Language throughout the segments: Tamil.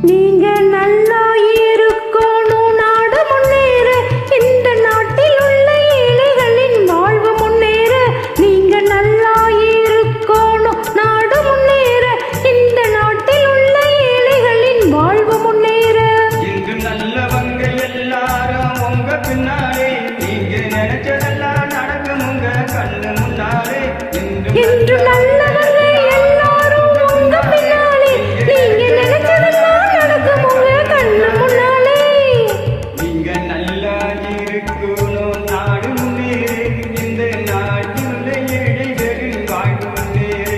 நீங்க நல்லா இருக்கணும், நாடு முன்னேற, இந்த நாட்டில் உள்ள ஏழைகளின் வாழ்வு முன்னேற. நீங்க நல்லா இருக்கணும், நாடு முன்னேற, இந்த நாட்டில் உள்ள ஏழைகளின் வாழ்வு முன்னேற. இன்று நல்லவங்க எல்லாரும் உங்க பின்னாலே, நீங்க நினைச்சதெல்லாம் நடக்கும் உங்க கண்ணு முன்னாலே. இன்று நல்லவங்க எல்லாரும் உங்க பின்னாலே, நீங்க நினைச்சதெல்லாம் நடக்கும் உங்க கண்ணு முன்னாலே. நீங்க நல்லா இருக்கணும், நாடு முன்னேறு, இந்த நாட்டில் உள்ள ஏழைகளின் வாழ்வு முன்னேறு.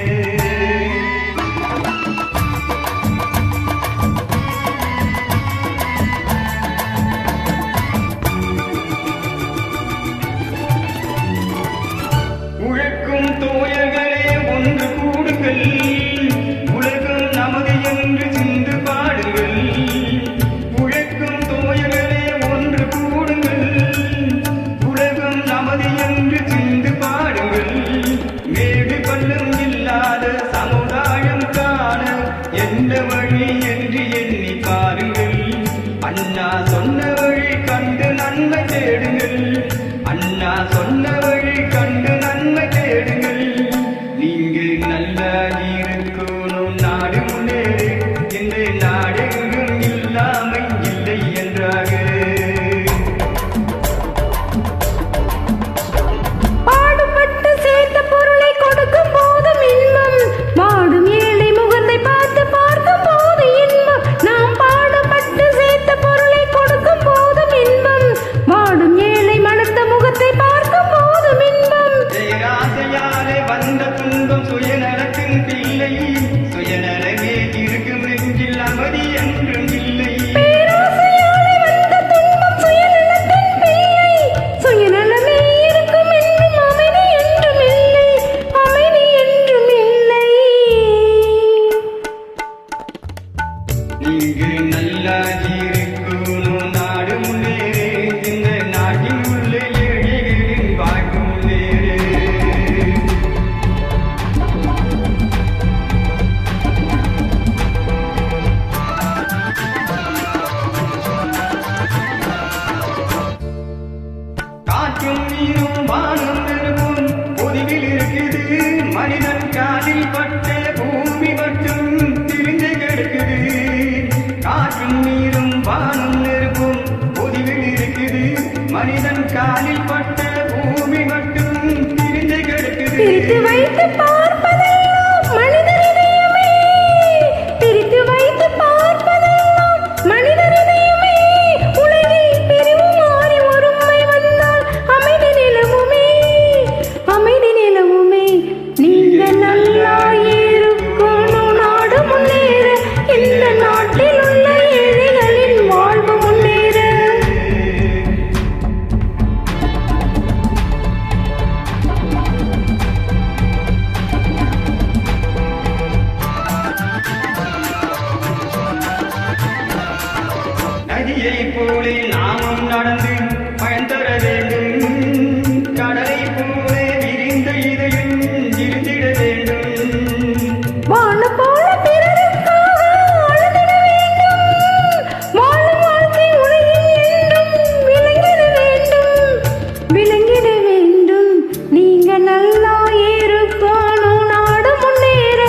உழைக்கும் தோயர்களே ஒன்று கூடுங்கள், உலகம் நமது என்று சிந்து பாடுங்கள். உழைக்கும் தோயர்களே ஒன்று கூடுங்கள், உலகம் நமது என்று சிந்து பாடுங்கள். மேடு பள்ளம் இல்லாத சமுதாயம் காண எந்த வழி என்று எண்ணி பாருங்கள். அண்ணா சொன்ன வழி கண்டு நன்மை தேடுங்கள், அண்ணா சொன்ன வழி கண்டு நன்மை தேடுங்கள். நீங்க நல்லா இருக்கணும், நாடு முன்னேறு, இந்த நாடெங்கும் இல்லாமை இல்லை என்றாக. பாடுபட்டு சேர்த்த பொருளை கொடுக்கும் போதும் இன்பம், வாடும் ஏழை முகத்தை பார்த்து பார்க்கும் போது இன்பம். நாம் பாடுபட்டு சேர்த்த பொருளை கொடுக்கும் போதும் இன்பம், வாடும் ஏழை மனத்த முகத்தை பார்க்கும் போதும் இன்பம். பேராசையாலே வந்த துன்பம் சுயநலத்தின் பிள்ளை, சுயநலமே இருக்கும் நெஞ்சில் அமைதி என்றும் இல்லை. பேராசையாலே வந்த துன்பம் சுயநலத்தின் பிள்ளை, சுயநலமே இருக்கும் என்றும் அமைதி என்றும் இல்லை, அமைதி என்றும் இல்லை. நீங்க நல்லா இருக்கணும், நாடு முன்னேறு, இந்த நாட்டில் உள்ள ஏழைகளின் வாழ்வு முன்னேறு. காற்றும் நீரும் வானம் நெருப்பும் பொதிவில் இருக்குது, மனிதன் காலில் பட்ட பூமி மட்டும் திரிந்து கிடக்குது. காற்றும் நீரும் வானம் நெருப்பும் பொதிவில் இருக்குது, மனிதன் காலில் பட்ட பூமி மட்டும் திரிந்து கிடக்குது. பிரித்து வைத்து பார்ப்பதெல்லாம் மனிதர் இதயமே, பிரித்து வைத்து பார்ப்பதெல்லாம் மனிதர் இதயமே. உலகில் பிரிவு மாறி ஒருமை வந்தால் அமைதி நிலவுமே, அமைதி நிலவுமே. நீங்க நல்லா இருக்கணும், நாடு முன்னேற, இந்த நாட்டில் உள்ள ஏழைகளின் வாழ்வு முன்னேற. நதியை போலே நாமும் நடந்து பயன் தர வேண்டும், கடலை போலே விரிந்த இதயம் இருந்திட வேண்டும். வானம் போல பிறருக்காக அழுதிட வேண்டும், வாழும் வாழ்க்கை உலகில் என்றும் விளங்கிட வேண்டும், விளங்கிட வேண்டும். நீங்க நல்லா இருக்கணும், நாடு முன்னேற,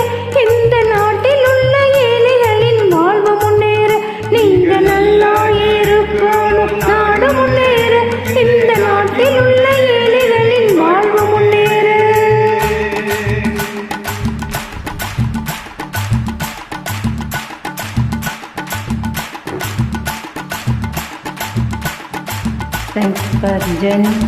இந்த நாட்டில் உள்ள ஏழைகளின் வாழ்வு முன்னேற. நீங்க நல்லா இருக்கணும், நாடு முன்னேற, இந்த நாட்டில் உள்ள ஏழைகளின் வாழ்வு முன்னேற. Thanks for joining.